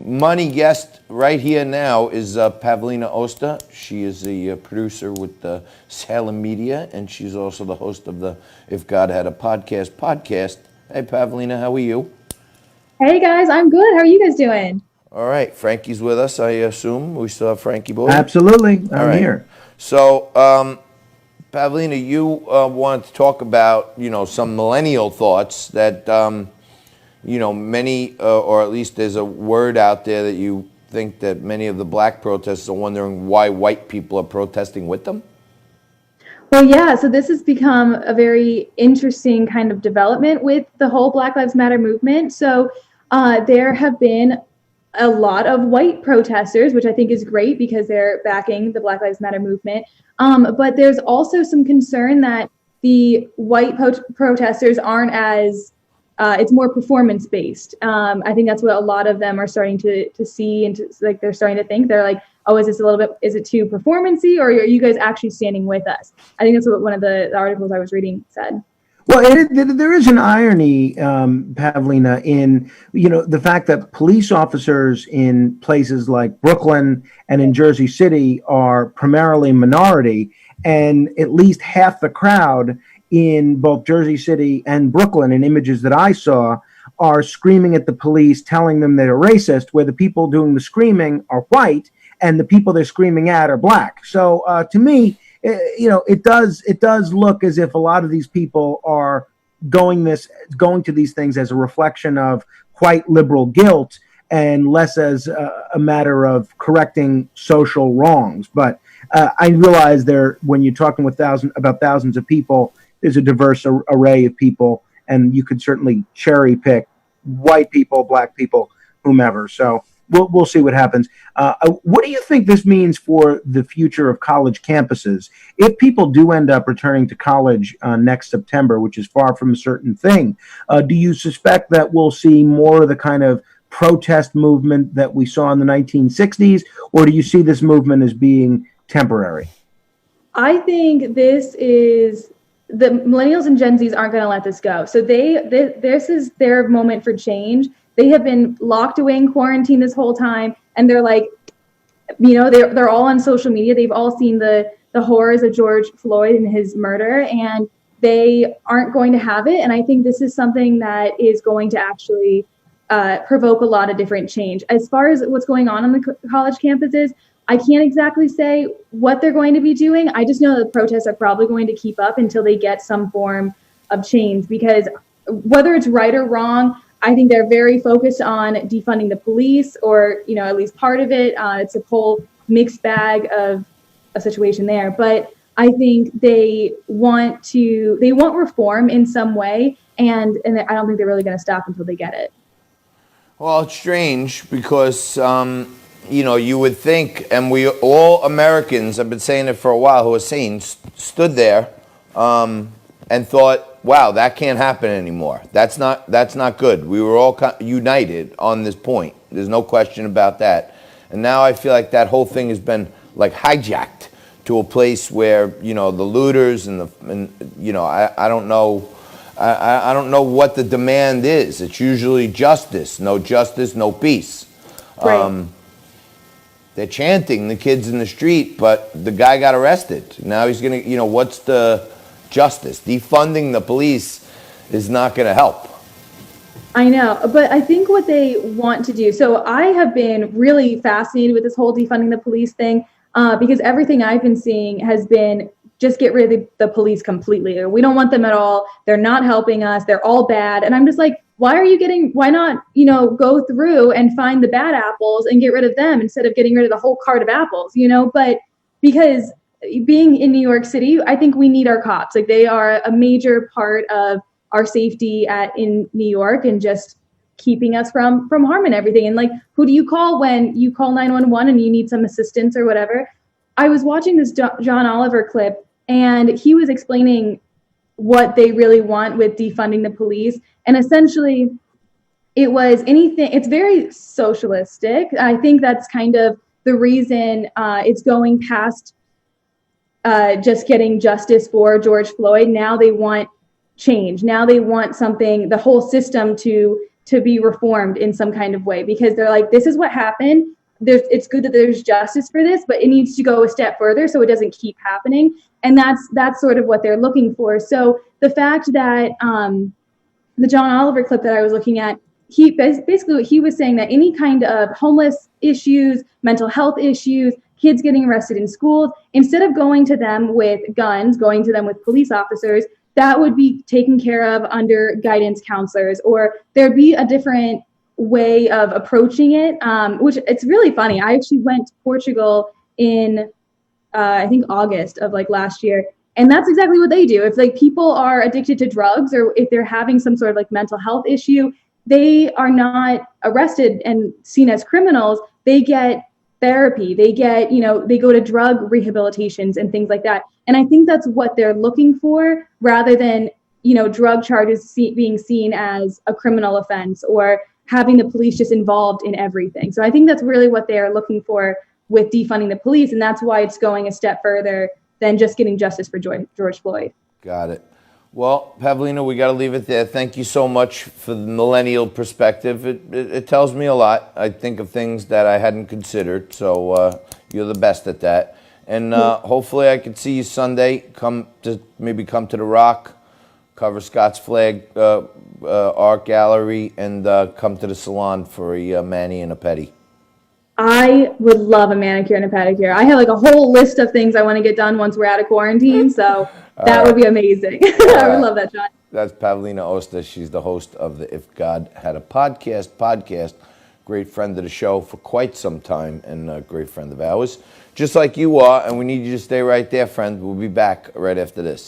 money guest right here now is Pavlina Osta. She is the producer with Salem Media, and she's also the host of the If God Had a podcast. Hey, Pavlina, how are you? Hey guys, I'm good. How are you guys doing? All right, Frankie's with us, I assume. We still have Frankie Boy? Absolutely, All I'm right. here. So, Pavlina, you wanted to talk about, some millennial thoughts that, many, or at least there's a word out there that you think that many of the black protesters are wondering why white people are protesting with them? Well, yeah, so this has become a very interesting kind of development with the whole Black Lives Matter movement. So there have been a lot of white protesters, which I think is great because they're backing the Black Lives Matter movement. But there's also some concern that the white protesters aren't as it's more performance based. I think that's what a lot of them are starting to see, and like they're starting to think. They're like, oh, is this a little bit? Is it too performancy, or are you guys actually standing with us? I think that's what one of the articles I was reading said. Well, there is an irony, Pavlina, in the fact that police officers in places like Brooklyn and in Jersey City are primarily minority, and at least half the crowd in both Jersey City and Brooklyn, in images that I saw, are screaming at the police, telling them they're racist, where the people doing the screaming are white and the people they're screaming at are black. So to me, it does look as if a lot of these people are going to these things as a reflection of quite liberal guilt and less as a matter of correcting social wrongs. But I realize when you're talking with about thousands of people, there's a diverse array of people, and you could certainly cherry pick white people, black people, whomever. So we'll see what happens. What do you think this means for the future of college campuses? If people do end up returning to college next September, which is far from a certain thing, do you suspect that we'll see more of the kind of protest movement that we saw in the 1960s, or do you see this movement as being temporary? I think the millennials and Gen Zs aren't going to let this go. So this is their moment for change. They have been locked away in quarantine this whole time, and they're like, they're all on social media. They've all seen the horrors of George Floyd and his murder, and they aren't going to have it. And I think this is something that is going to actually provoke a lot of different change. As far as what's going on the college campuses, I can't exactly say what they're going to be doing. I just know that the protests are probably going to keep up until they get some form of change, because whether it's right or wrong, I think they're very focused on defunding the police, or, at least part of it. It's a whole mixed bag of a situation there. But I think they want reform in some way, and I don't think they're really going to stop until they get it. Well, it's strange because, you would think, and we all Americans, I've been saying it for a while, who are sane, stood there and thought, wow, that can't happen anymore. That's not good. We were all united on this point. There's no question about that. And now I feel like that whole thing has been like hijacked to a place where, the looters and I don't know. I don't know what the demand is. It's usually justice, no peace. Right. They're chanting the kids in the street, but the guy got arrested. Now he's going to, what's the justice? Defunding the police is not going to help. I know, but I think what they want to do, so I have been really fascinated with this whole defunding the police thing, because everything I've been seeing has been just get rid of the police completely. We don't want them at all. They're not helping us. They're all bad. And I'm just like, why not, go through and find the bad apples and get rid of them instead of getting rid of the whole cart of apples, but because being in New York City, I think we need our cops. Like, they are a major part of our safety in New York, and just keeping us from harming everything. And like, who do you call when you call 911 and you need some assistance or whatever? I was watching this John Oliver clip, and he was explaining what they really want with defunding the police. And essentially, it's very socialistic. I think that's kind of the reason it's going past just getting justice for George Floyd. Now they want change. Now they want the whole system to to be reformed in some kind of way, because they're like, this is what happened. It's good that there's justice for this, but it needs to go a step further so it doesn't keep happening. And that's sort of what they're looking for. So the fact that the John Oliver clip that I was looking at, he basically what he was saying, that any kind of homeless issues, mental health issues, kids getting arrested in schools, instead of going to them with guns, going to them with police officers, that would be taken care of under guidance counselors, or there'd be a different way of approaching it, which it's really funny. I actually went to Portugal in, I think August of like last year. And that's exactly what they do. If like people are addicted to drugs, or if they're having some sort of like mental health issue, they are not arrested and seen as criminals. They get therapy. They get, they go to drug rehabilitations and things like that. And I think that's what they're looking for, rather than, drug charges being seen as a criminal offense, or having the police just involved in everything. So I think that's really what they are looking for with defunding the police. And that's why it's going a step further than just getting justice for George Floyd. Got it. Well, Pavlina, we got to leave it there. Thank you so much for the millennial perspective. It tells me a lot. I think of things that I hadn't considered. So you're the best at that. And hopefully I can see you Sunday. Come to the Rock, cover Scott's Flag Art Gallery, and come to the salon for a mani and a pedi. I would love a manicure and a pedicure. I have like a whole list of things I want to get done once we're out of quarantine. So that would be amazing. I would love that, John. That's Pavlina Osta. She's the host of the If God Had a podcast. Great friend of the show for quite some time, and a great friend of ours. Just like you are, and we need you to stay right there, friend. We'll be back right after this.